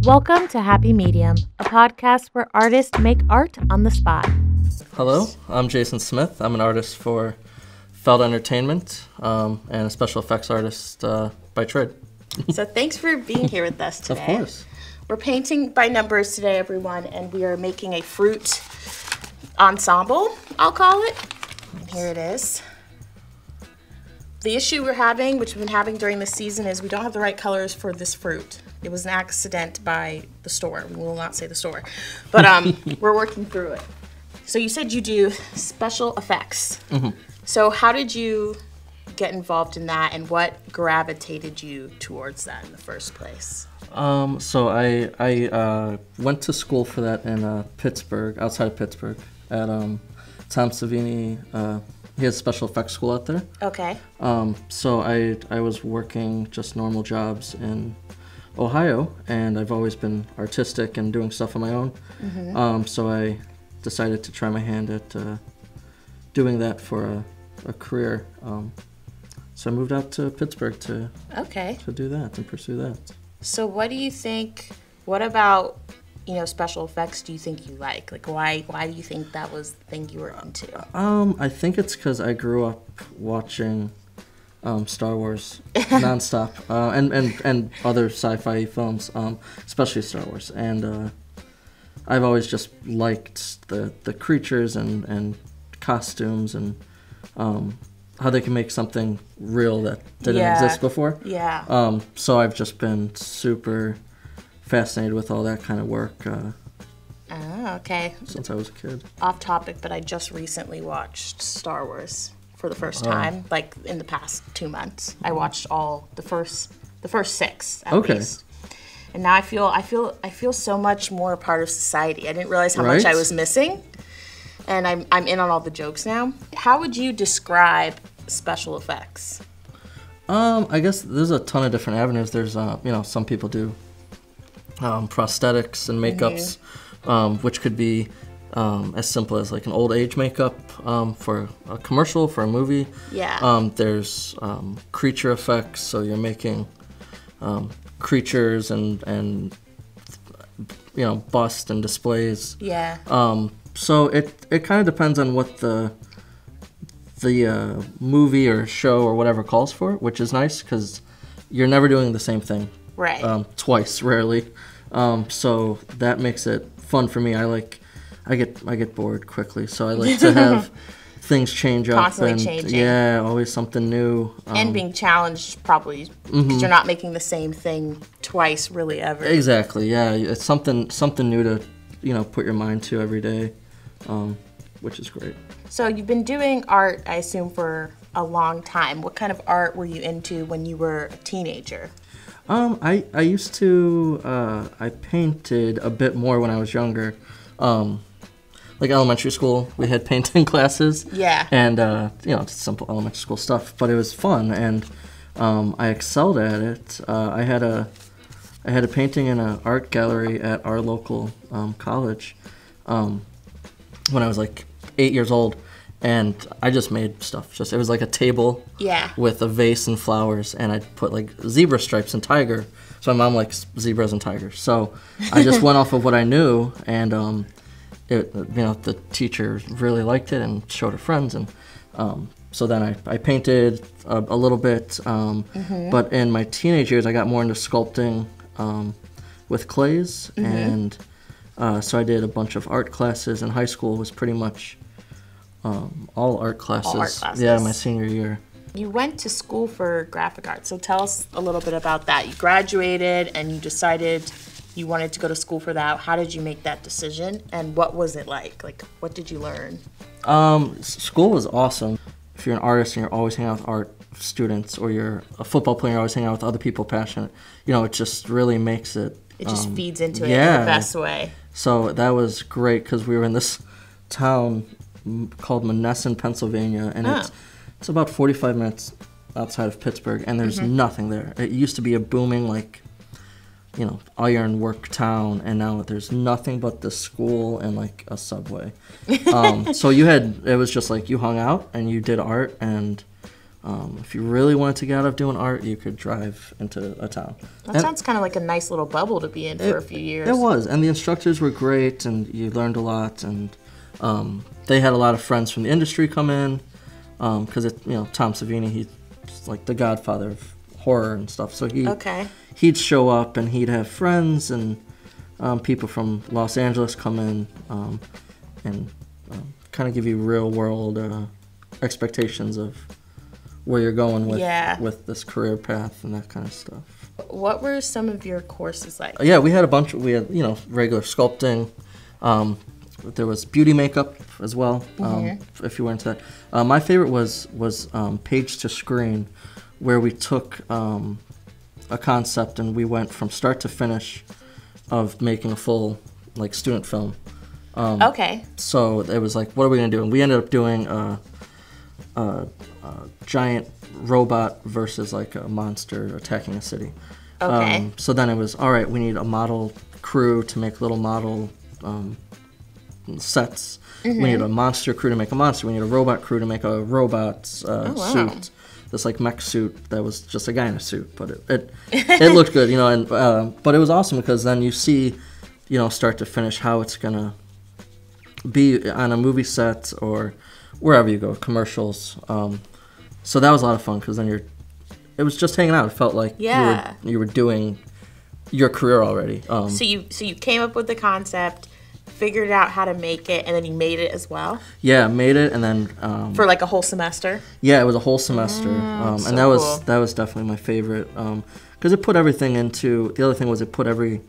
Welcome to Happy Medium, a podcast where artists make art on the spot. Hello, I'm Jason Smith. I'm an artist for Feld Entertainment and a special effects artist by trade. So thanks for being here with us today. Of course. We're painting by numbers today, everyone, and we are making a fruit ensemble, I'll call it. And here it is. The issue we're having, which we've been having during this season, is we don't have the right colors for this fruit. It was an accident by the store. We will not say the store. But we're working through it. So you said you do special effects. Mm-hmm. So how did you get involved in that, and what gravitated you towards that in the first place? So I went to school for that in Pittsburgh, outside of Pittsburgh, at Tom Savini. He has a special effects school out there. Okay. So I was working just normal jobs in Ohio, and I've always been artistic and doing stuff on my own. Mm-hmm. So I decided to try my hand at doing that for a career. So I moved out to Pittsburgh to do that and pursue that. So what do you think, what about, special effects do you think you like? Like, why do you think that was the thing you were into? I think it's because I grew up watching Star Wars nonstop, and other sci-fi films, especially Star Wars. And I've always just liked the creatures and costumes and how they can make something real that didn't exist before. Yeah. So I've just been super fascinated with all that kind of work. Okay. Since I was a kid. Off topic, but I just recently watched Star Wars for the first time, like in the past 2 months. I watched all the first 6 at least. And now I feel so much more a part of society. I didn't realize how much I was missing. And I'm in on all the jokes now. How would you describe special effects? I guess there's a ton of different avenues. There's some people do prosthetics and makeups, which could be as simple as like an old age makeup for a commercial, for a movie. Yeah. There's creature effects, so you're making creatures and bust and displays. Yeah. So it kind of depends on what the movie or show or whatever calls for, which is nice because you're never doing the same thing. Right. Twice, rarely. So that makes it fun for me. I get bored quickly, so I like to have things change up. Constantly changing. Yeah, always something new. And being challenged probably because you're not making the same thing twice really ever. Exactly, yeah. It's something new to, put your mind to every day, which is great. So you've been doing art, I assume, for a long time. What kind of art were you into when you were a teenager? I used to, I painted a bit more when I was younger. Like elementary school, we had painting classes. Yeah. And, just simple elementary school stuff, but it was fun, and I excelled at it. I had a painting in an art gallery at our local college when I was like 8 years old. And I just made stuff. It was like a table with a vase and flowers, and I put like zebra stripes and tiger. So my mom likes zebras and tigers. So I just went off of what I knew, and the teacher really liked it and showed her friends, and so then I painted a little bit. But in my teenage years, I got more into sculpting with clays, and so I did a bunch of art classes. In high school was pretty much all art classes. All art classes. Yeah, my senior year. You went to school for graphic art, so tell us a little bit about that. You graduated and you decided you wanted to go to school for that. How did you make that decision, and what was it like? Like, what did you learn? School was awesome. If you're an artist and you're always hanging out with art students, or you're a football player and you're always hanging out with other people passionate, it just really makes it... It just feeds into it in the best way. So that was great because we were in this town called Monessen, Pennsylvania, and it's about 45 minutes outside of Pittsburgh, and there's nothing there. It used to be a booming, ironwork town, and now there's nothing but the school and like a Subway. So it was just like you hung out and you did art, and If you really wanted to get out of doing art, you could drive into a town. That sounds kind of like a nice little bubble to be in for a few years. It was, and the instructors were great, and you learned a lot, and they had a lot of friends from the industry come in, because Tom Savini, he's like the godfather of horror and stuff, so he'd show up and he'd have friends and people from Los Angeles come in and kind of give you real world expectations of where you're going with this career path and that kind of stuff. What were some of your courses like? Yeah, we had a bunch. We had regular sculpting. There was beauty makeup as well. If you were into that. My favorite was page to screen, where we took a concept and we went from start to finish of making a full student film. Okay. So it was like, what are we gonna do? And we ended up doing a giant robot versus like a monster attacking a city. Okay. So then it was, all right, we need a model crew to make little model sets. We need a monster crew to make a monster. We need a robot crew to make a robot suit. This mech suit that was just a guy in a suit, but it looked good, and but it was awesome because then you see, start to finish how it's gonna be on a movie set or wherever you go, commercials. So that was a lot of fun because then it was just hanging out. It felt like you were doing your career already. So you came up with the concept, figured out how to make it, and then you made it as well? Yeah, made it, and then for a whole semester? Yeah, it was a whole semester, and that was definitely my favorite because it put everything into. The other thing was it put every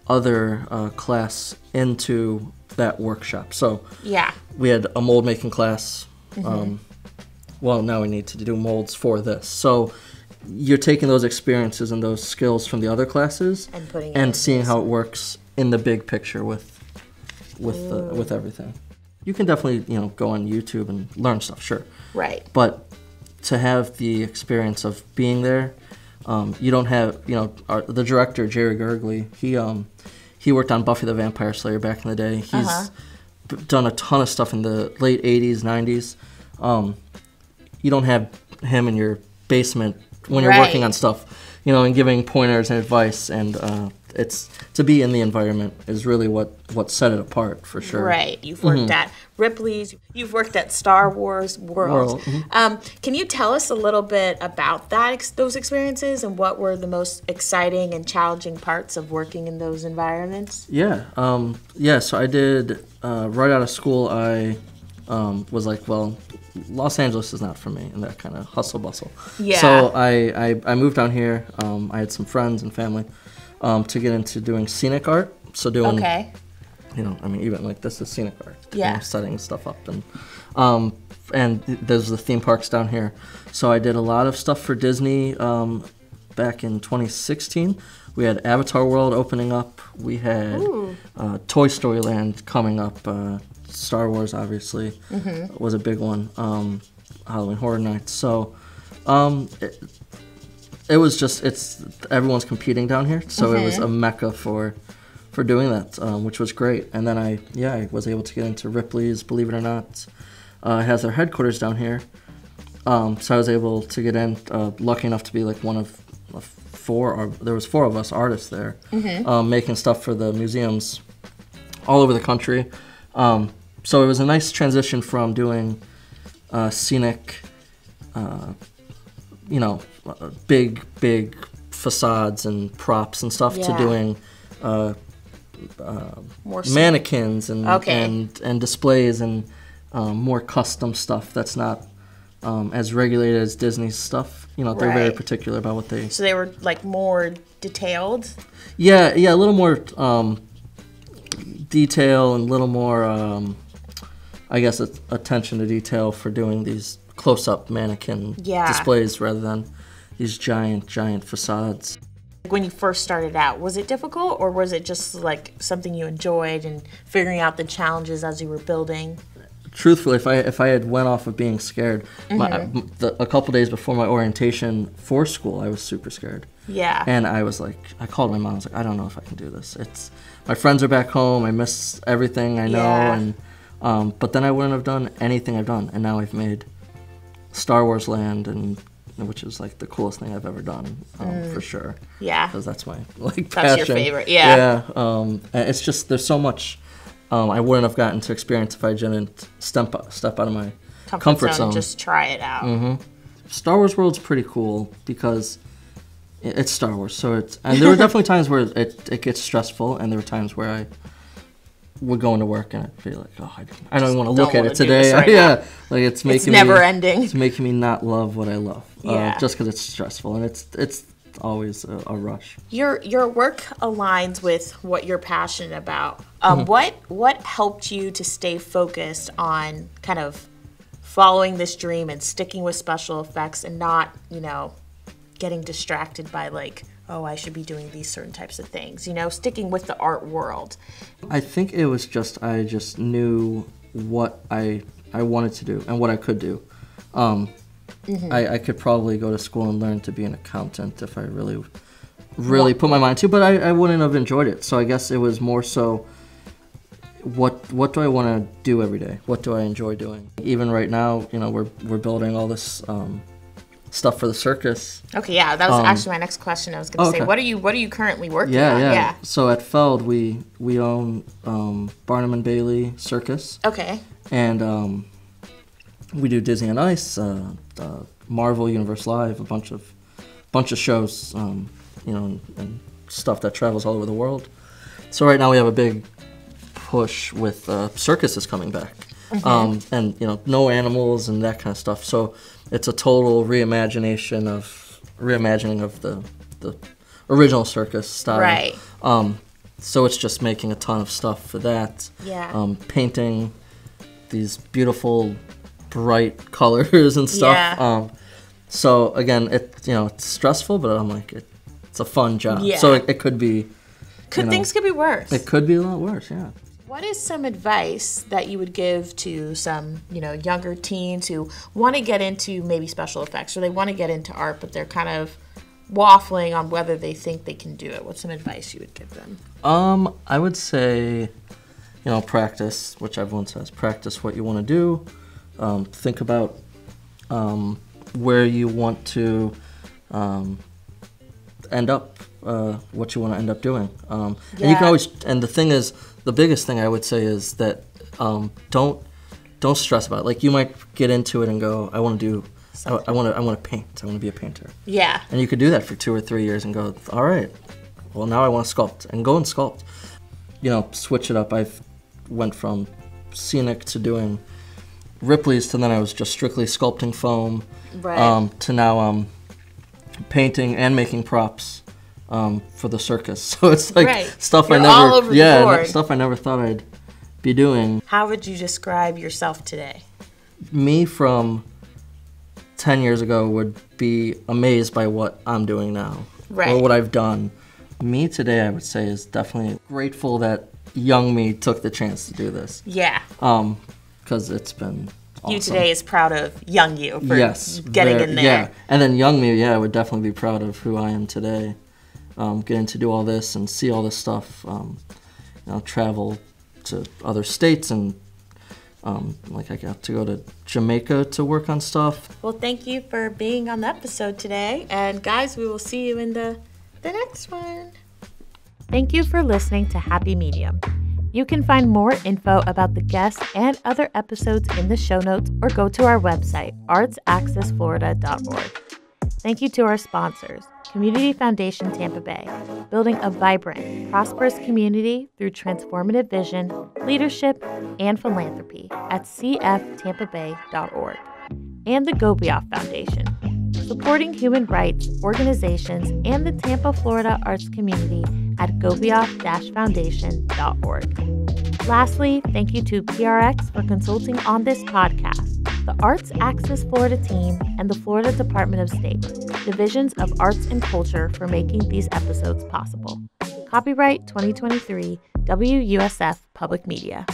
other class into that workshop. So we had a mold making class. Well, now we need to do molds for this. So you're taking those experiences and those skills from the other classes and seeing how it works in the big picture with everything. You can definitely go on YouTube and learn stuff, sure. Right. But to have the experience of being there, you don't have the director Jerry Gergely. He worked on Buffy the Vampire Slayer back in the day. He's done a ton of stuff in the late 80s, 90s. You don't have him in your basement when you're working on stuff, and giving pointers and advice, and it's to be in the environment is really what set it apart for sure. Right. You've worked at Ripley's. You've worked at Star Wars World. Can you tell us a little bit about those experiences and what were the most exciting and challenging parts of working in those environments? Yeah. So I did right out of school. I was like, well, Los Angeles is not for me, and that kind of hustle bustle. Yeah. So I moved down here. I had some friends and family to get into doing scenic art. So doing, even this is scenic art. Yeah. Setting stuff up and there's the theme parks down here. So I did a lot of stuff for Disney back in 2016. We had Avatar World opening up. We had Toy Story Land coming up. Star Wars, obviously, was a big one. Halloween Horror Nights. So it was just, everyone's competing down here. So it was a mecca for doing that, which was great. And then I was able to get into Ripley's, believe it or not. It has their headquarters down here. So I was able to get in, lucky enough to be one of there was 4 of us artists there, making stuff for the museums all over the country. So it was a nice transition from doing scenic, big facades and props and stuff to doing mannequins and displays and more custom stuff that's not as regulated as Disney's stuff. They're very particular about what they... So they were more detailed? Yeah, a little more detail and a little more, attention to detail for doing these close-up mannequin displays rather than these giant facades. When you first started out, was it difficult or was it just something you enjoyed and figuring out the challenges as you were building? Truthfully, if I had went off of being scared, a couple days before my orientation for school, I was super scared. Yeah. And I was I called my mom. I was I don't know if I can do this. My friends are back home. I miss everything I know, and but then I wouldn't have done anything I've done, and now I've made Star Wars Land, and which is like the coolest thing I've ever done, for sure. Yeah. Because that's my passion. That's your favorite, yeah. Yeah. And it's just, there's so much I wouldn't have gotten to experience if I didn't step out of my comfort zone. Just try it out. Mm-hmm. Star Wars World's pretty cool because it's Star Wars. And there were definitely times where it gets stressful, and there were times where I would go into work and I'd feel like, oh, I don't even want to look at it today. Right like it's never ending. It's making me not love what I love. Yeah. Just because it's stressful, and it's always a rush. Your work aligns with what you're passionate about. What helped you to stay focused on kind of following this dream and sticking with special effects and not, getting distracted by like, oh, I should be doing these certain types of things, sticking with the art world? I think it was just, I just knew what I wanted to do and what I could do. I could probably go to school and learn to be an accountant if I really put my mind to, but I wouldn't have enjoyed it. So I guess it was more so, what do I want to do every day? What do I enjoy doing? Even right now, we're building all this stuff for the circus. Okay, yeah, that was actually my next question. I was going to say, what are you currently working on? Yeah. So at Feld, we own Barnum and Bailey Circus. Okay. And we do Disney on Ice, Marvel Universe Live, a bunch of shows, and stuff that travels all over the world. So right now we have a big push with circuses coming back, and no animals and that kind of stuff. So it's a total reimagining of the original circus style. Right. So it's just making a ton of stuff for that. Yeah. Painting these beautiful, bright colors and stuff. Yeah. So again, it's stressful, but I'm like, it's a fun job. Yeah. So it could be. Things could be worse. It could be a lot worse. Yeah. What is some advice that you would give to some, younger teens who want to get into maybe special effects, or they want to get into art, but they're kind of waffling on whether they think they can do it? What's some advice you would give them? I would say, practice, which everyone says, practice what you want to do. Think about where you want to end up, what you want to end up doing. And you can always, and the thing is, the biggest thing I would say is that don't stress about it. Like, you might get into it and go, I want to paint. I want to be a painter. Yeah. And you could do that for 2 or 3 years and go, all right, well, now I want to sculpt, and go and sculpt. Switch it up. I've went from scenic to doing Ripley's to then I was just strictly sculpting foam. Right. To now painting and making props for the circus. So it's like stuff You're I never all over the board. Stuff I never thought I'd be doing. How would you describe yourself today? Me from 10 years ago would be amazed by what I'm doing now. Right. Or what I've done. Me today, I would say, is definitely grateful that young me took the chance to do this. Yeah. Because it's been awesome. You today is proud of young you for getting in there. Yeah, and then young me, I would definitely be proud of who I am today. Getting to do all this and see all this stuff, travel to other states, and I got to go to Jamaica to work on stuff. Well, thank you for being on the episode today, and guys, we will see you in the next one. Thank you for listening to Happy Medium. You can find more info about the guests and other episodes in the show notes, or go to our website, artsaccessflorida.org. Thank you to our sponsors, Community Foundation Tampa Bay, building a vibrant, prosperous community through transformative vision, leadership, and philanthropy at cftampabay.org, and the Gobioff Foundation, supporting human rights organizations and the Tampa, Florida arts community at gobioff-foundation.org. Lastly, thank you to PRX for consulting on this podcast, the Arts Access Florida team, and the Florida Department of State, Divisions of Arts and Culture, for making these episodes possible. Copyright 2023, WUSF Public Media.